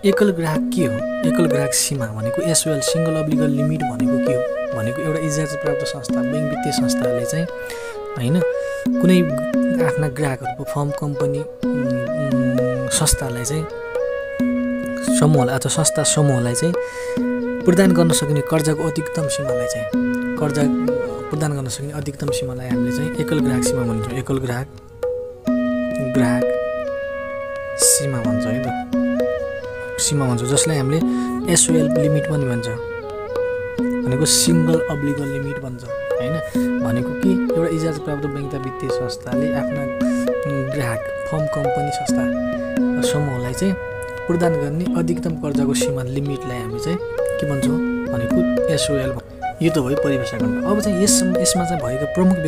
एकल ग्राहक के हो? एकल ग्राहक सीमा भनेको एसओएल सिंगल अब्लिगल लिमिट भनेको के हो भनेको एउटा इजाजत प्राप्त संस्था बैंक वित्तीय संस्थाले चाहिँ हैन कुनै आफ्ना ग्राहकहरुको फर्म कम्पनी संस्थालाई चाहिँ समूहलाई अथवा संस्था समूहलाई चाहिँ प्रदान गर्न सक्ने कर्जाको अधिकतम सीमालाई चाहिँ कर्जा प्रदान गर्न सक्ने अधिकतम सीमालाई हामीले चाहिँ एकल ग्राहक सीमा भन्छौँ। एकल ग्राहक सीमा भन्छ है त सीमा भन्छ जसलाई हामीले एसओएल लिमिट पनि भन्छ भनेको सिंगल अब्लिगल लिमिट भन्छ हैन भनेको कि एउटा इजाजत प्राप्त बैंक वित्तीय संस्थाले आफ्ना ग्राहक फर्म कम्पनी संस्था समूहलाई चाहिँ प्रदान गर्ने अधिकतम कर्जाको सीमा लिमिटलाई हामी चाहिँ के भन्छौँ भनेको एसओएल। यो त भयो परिभाषा गर्न। अब चाहिँ यसमा चाहिँ भएका प्रमुख